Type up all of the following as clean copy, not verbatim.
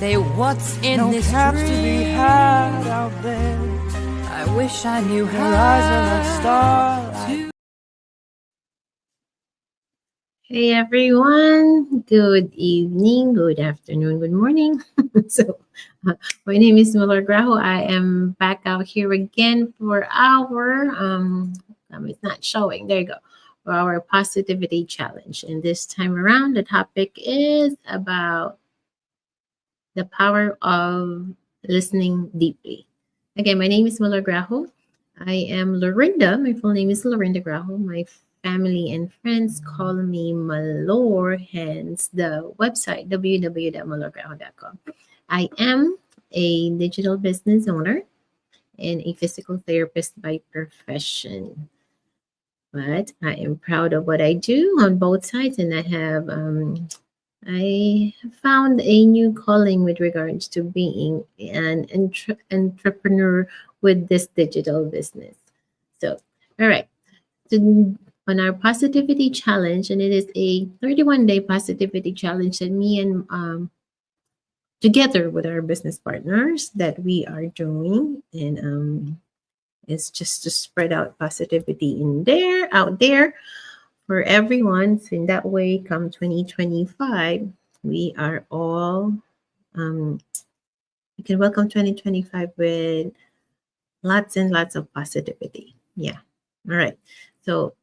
say what's in No this caps to be dream. had out there. I wish I knew Your eyes are like how starlight. to. Hey everyone, good evening, good afternoon, good morning. so, my name is Miller Graho. I am back out here again for our it's not showing. There you go. For our positivity challenge. And this time around, the topic is about the power of listening deeply. Again, my name is Miller Graho. I am Lorinda. My full name is Lorinda Graho. My family and friends call me Malor, hence the website www.malorgraho.com. I am a digital business owner and a physical therapist by profession. But I am proud of what I do on both sides, and I have found a new calling with regards to being an entrepreneur with this digital business. So, all right. So on our positivity challenge, and it is a 31-day positivity challenge that me and together with our business partners that we are doing, and it's just to spread out positivity out there for everyone. So in that way, come 2025, we are all you can welcome 2025 with lots and lots of positivity. Yeah. All right. So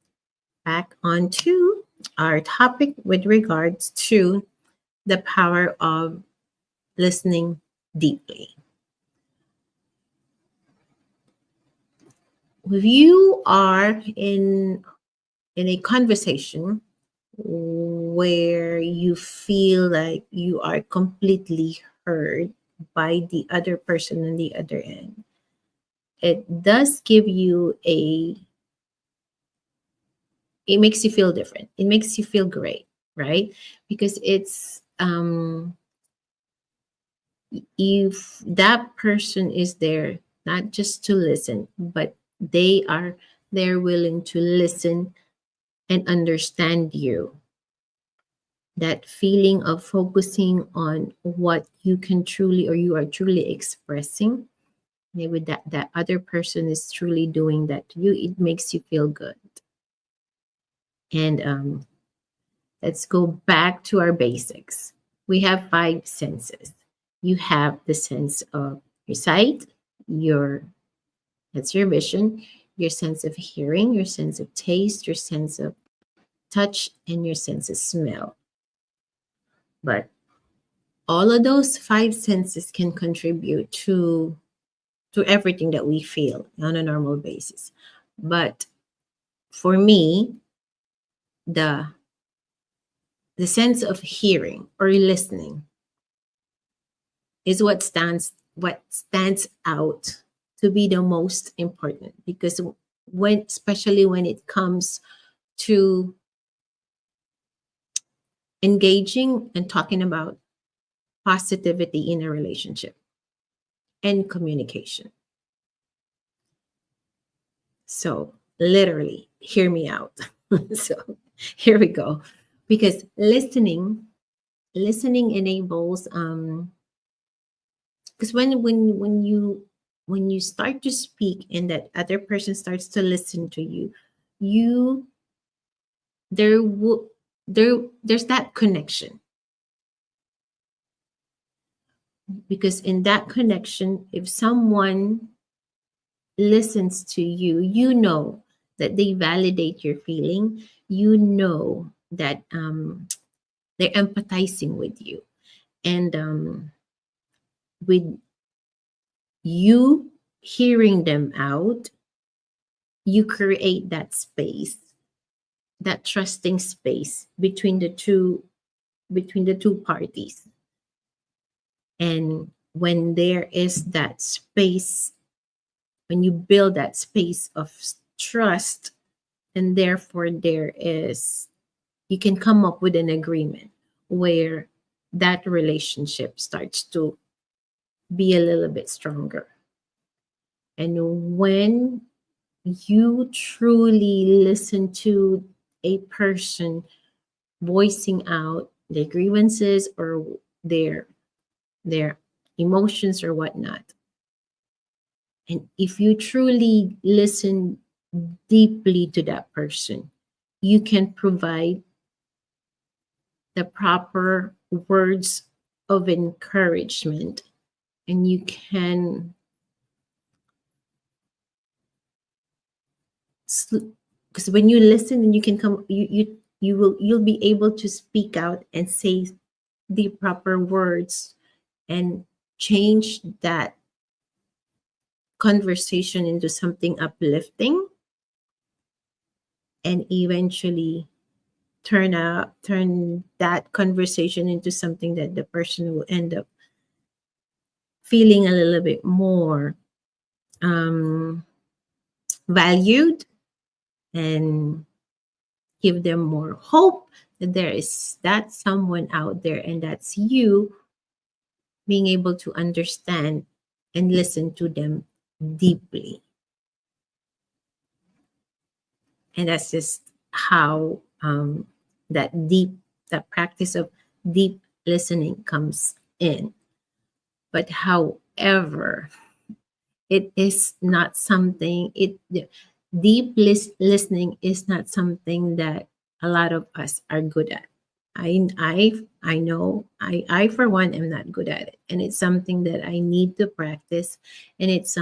back on to our topic with regards to the power of listening deeply. If you are in a conversation where you feel like you are completely heard by the other person on the other end, it does give you it makes you feel different. It makes you feel great, right? Because it's if that person is there not just to listen, but they're willing to listen and understand you, that feeling of focusing on what you can truly or you are truly expressing, maybe that other person is truly doing that to you, it makes you feel good. And let's go back to our basics. We have five senses. You have the sense of your sight, that's your vision, your sense of hearing, your sense of taste, your sense of touch, and your sense of smell. But all of those five senses can contribute to everything that we feel on a normal basis. But for me, the sense of hearing or listening is what stands out to be the most important, because especially when it comes to engaging and talking about positivity in a relationship and communication. So literally hear me out. So here we go. Because listening enables because when you start to speak and that other person starts to listen to you, you there's that connection. Because in that connection, if someone listens to you, you know that they validate your feeling, you know that they're empathizing with you, and with you hearing them out, you create that space, that trusting space between the two parties. And when there is that space, when you build that space of trust, and therefore you can come up with an agreement where that relationship starts to be a little bit stronger. And when you truly listen to a person voicing out their grievances or their their emotions or whatnot. And if you truly listen deeply to that person, you can provide the proper words of encouragement, and you can, because when you listen and you can come, you'll be able to speak out and say the proper words and change that conversation into something uplifting, and eventually turn that conversation into something that the person will end up feeling a little bit more um, valued, and give them more hope that there is that someone out there, and that's you, being able to understand and listen to them deeply. And that's just how that practice of deep listening comes in. But however, it is not something, listening is not something that a lot of us are good at. I know I for one am not good at it, and it's something that I need to practice, and it's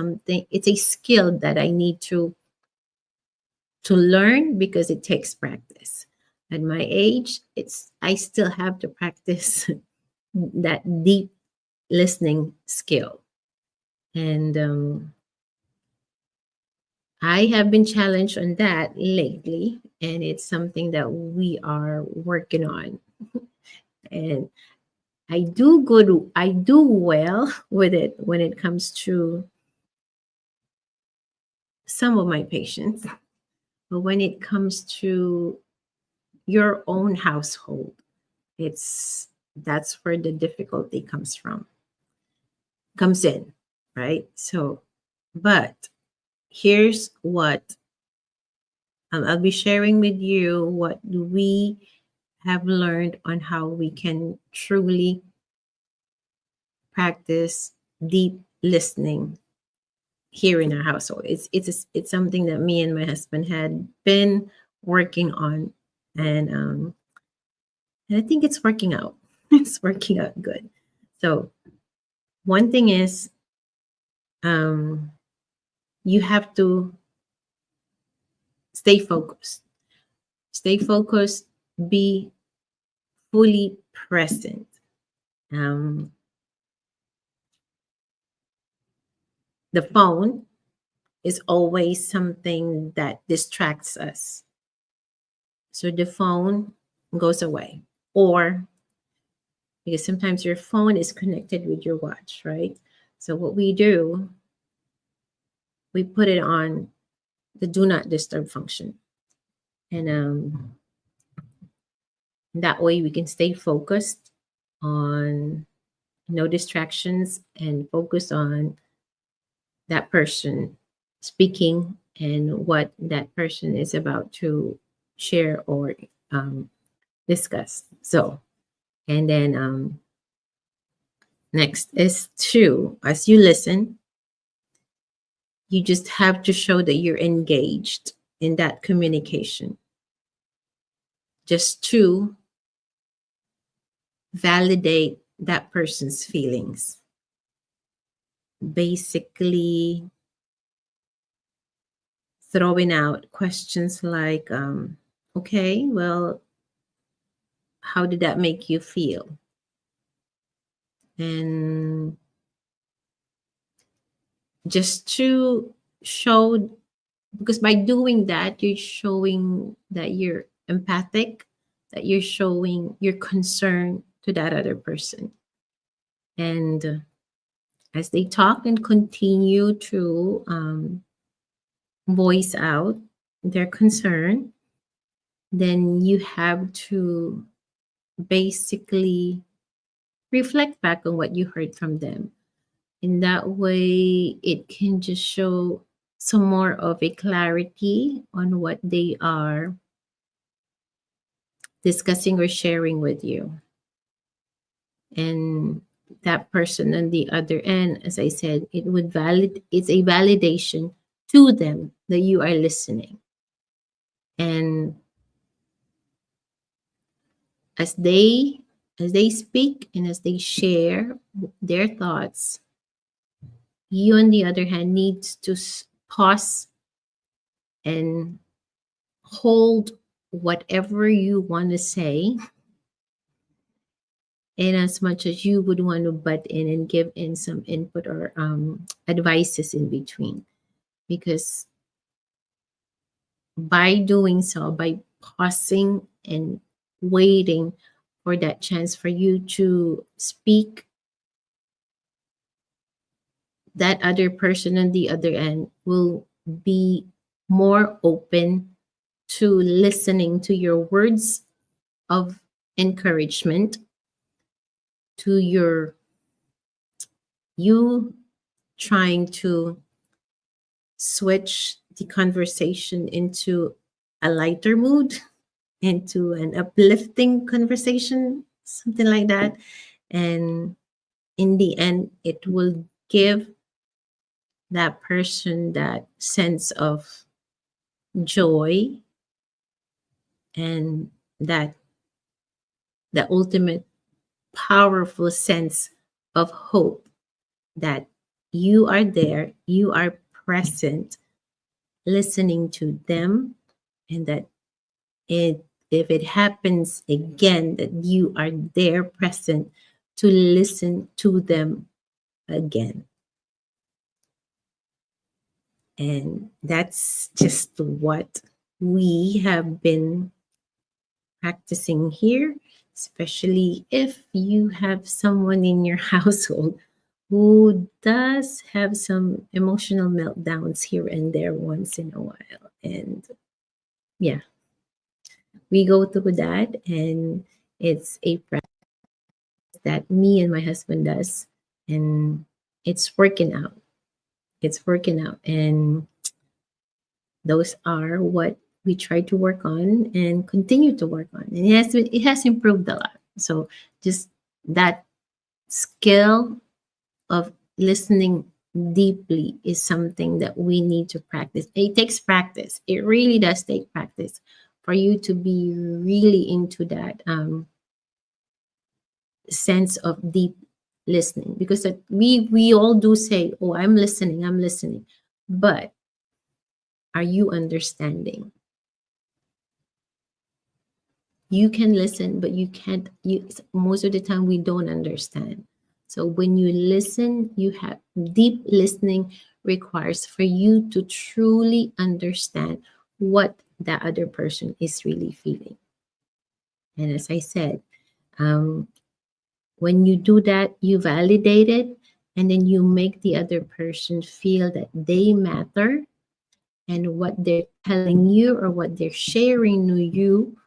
a skill that I need to learn, because it takes practice. At my age, I still have to practice that deep listening skill. And I have been challenged on that lately, and it's something that we are working on. And I do well with it when it comes to some of my patients. But when it comes to your own household, that's where the difficulty comes in, right? So, but here's what I'll be sharing with you, what we have learned on how we can truly practice deep listening here in our household. It's something that me and my husband had been working on, and I think it's working out. It's working out good. So one thing is, um, you have to stay focused. Stay focused. Be fully present. Um, the phone is always something that distracts us. So the phone goes away. Or because sometimes your phone is connected with your watch, right? So what we do, we put it on the do not disturb function. And that way we can stay focused on no distractions, and focus on that person speaking and what that person is about to share or discuss. So, and then next is to, as you listen, you just have to show that you're engaged in that communication. Just to validate that person's feelings. Basically, throwing out questions like, okay, well, how did that make you feel? And just to show, because by doing that, you're showing that you're empathic, that you're showing your concern to that other person. And as they talk and continue to voice out their concern, then you have to basically reflect back on what you heard from them. In that way, it can just show some more of a clarity on what they are discussing or sharing with you. And that person on the other end, as I said, it's a validation to them that you are listening. And as they speak and as they share their thoughts, you on the other hand needs to pause and hold whatever you want to say, in as much as you would want to butt in and give in some input or advices in between. Because by doing so, by pausing and waiting for that chance for you to speak, that other person on the other end will be more open to listening to your words of encouragement, to you trying to switch the conversation into a lighter mood, into an uplifting conversation, something like that. And in the end, it will give that person that sense of joy and that the ultimate powerful sense of hope that you are there, you are present, listening to them, and that if it happens again, that you are there present to listen to them again. And that's just what we have been practicing here, especially if you have someone in your household who does have some emotional meltdowns here and there once in a while. And yeah, we go through that, and it's a practice that me and my husband does, and it's working out. It's working out, and those are what we try to work on and continue to work on. And it has improved a lot. So just that skill of listening deeply is something that we need to practice. It takes practice. It really does take practice for you to be really into that sense of deep listening. Because we all do say, "Oh, I'm listening," but are you understanding? You can listen, but you can't. Most of the time, we don't understand. So when you listen, you have deep listening requires for you to truly understand what the other person is really feeling. And as I said, when you do that, you validate it, and then you make the other person feel that they matter, and what they're telling you or what they're sharing to you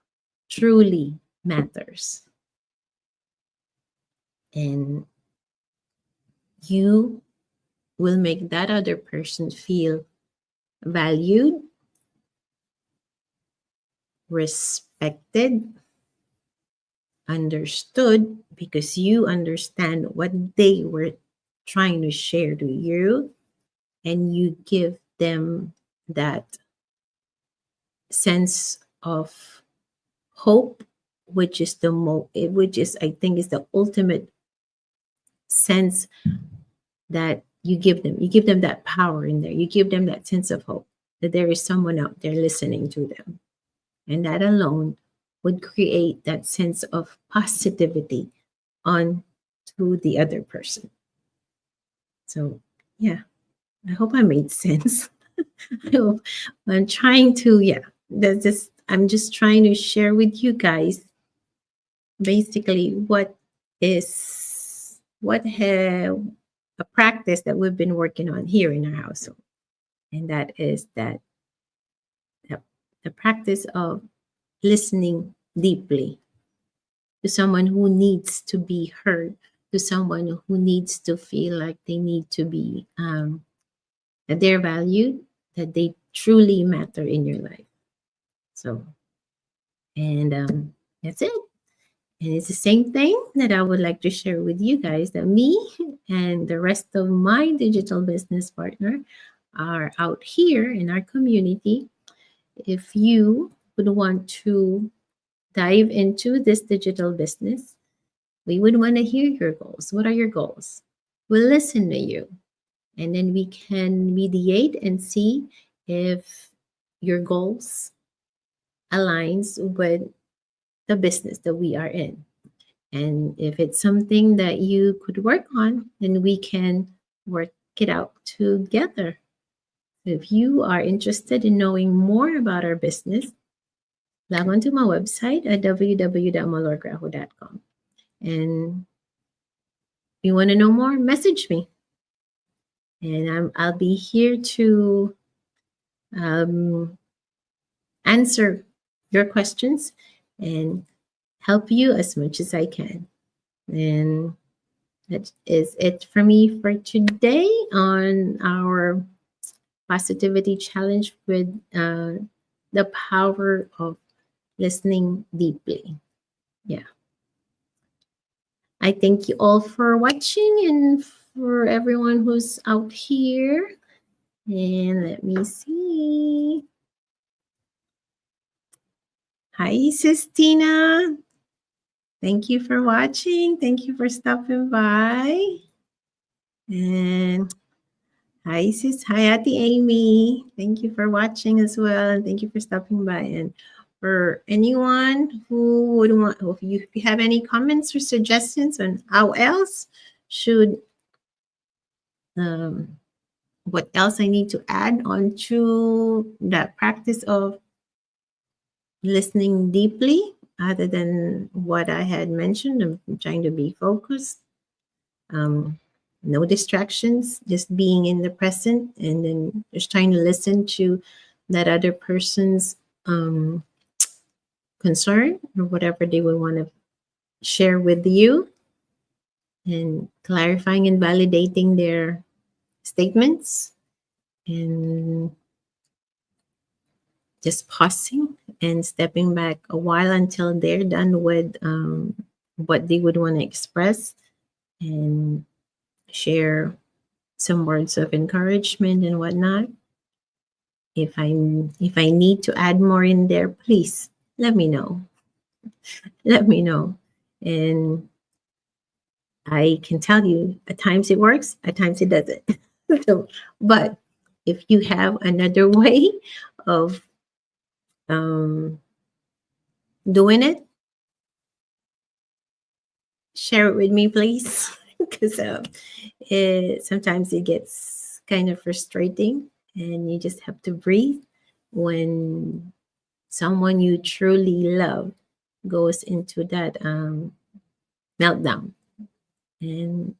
truly matters. And you will make that other person feel valued, respected, understood, because you understand what they were trying to share to you, and you give them that sense of hope, which is which is, I think, is the ultimate sense that you give them. You give them that power in there. You give them that sense of hope that there is someone out there listening to them. And that alone would create that sense of positivity on to the other person. So, yeah, I hope I made sense. I hope I'm trying to, I'm just trying to share with you guys basically what a practice that we've been working on here in our household. And that is that the practice of listening deeply to someone who needs to be heard, to someone who needs to feel like they need to be, that they're valued, that they truly matter in your life. So, and that's it. And it's the same thing that I would like to share with you guys, that me and the rest of my digital business partner are out here in our community. If you would want to dive into this digital business, we would want to hear your goals. What are your goals? We'll listen to you, and then we can mediate and see if your goals aligns with the business that we are in. And if it's something that you could work on, then we can work it out together. If you are interested in knowing more about our business, log on to my website at www.malorgraho.com. And if you want to know more, message me. And I'll be here to answer your questions and help you as much as I can. And that is it for me for today on our positivity challenge with the power of listening deeply. Yeah. I thank you all for watching and for everyone who's out here. And let me see. Hi, Sis Tina. Thank you for watching. Thank you for stopping by. And hi, Sis. Hi, Auntie Amy. Thank you for watching as well. And thank you for stopping by. And for anyone who would want, if you have any comments or suggestions on how else should, what else I need to add on to that practice of listening deeply, other than what I had mentioned. I'm trying to be focused. No distractions, just being in the present, and then just trying to listen to that other person's concern or whatever they would want to share with you, and clarifying and validating their statements, and just pausing and stepping back a while until they're done with what they would want to express, and share some words of encouragement and whatnot. If I need to add more in there, please let me know. Let me know. And I can tell you, at times it works, at times it doesn't. So, but if you have another way of doing it, share it with me, please. Because sometimes it gets kind of frustrating, and you just have to breathe when someone you truly love goes into that meltdown. And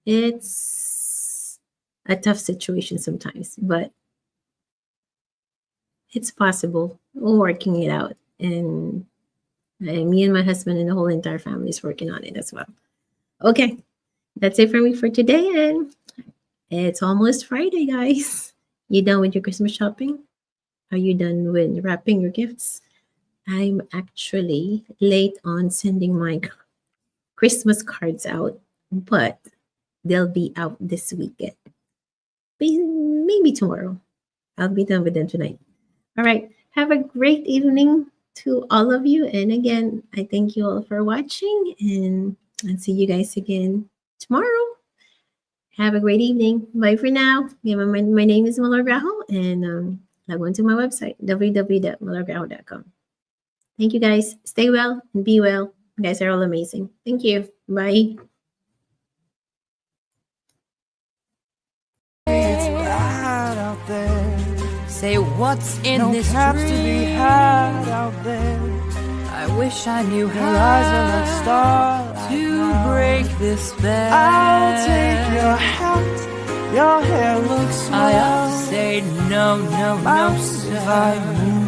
it's a tough situation sometimes, but it's possible. We're working it out. And me and my husband and the whole entire family is working on it as well. Okay, that's it for me for today. And it's almost Friday, guys. You done with your Christmas shopping? Are you done with wrapping your gifts? I'm actually late on sending my Christmas cards out, but they'll be out this weekend. Maybe tomorrow. I'll be done with them tonight. All right. Have a great evening to all of you. And again, I thank you all for watching, and I'll see you guys again tomorrow. Have a great evening. Bye for now. My name is Malor Graho, and log on to my website, www.malorgraho.com. Thank you, guys. Stay well and be well. You guys are all amazing. Thank you. Bye. It's bad out there. Say what's in No this caps to be dream. had out there. I wish I knew Your eyes are like how starlight to now. break this spell. I'll take your hat. Your hair looks I have to swell. say no, no, no, Bounce if I sir. move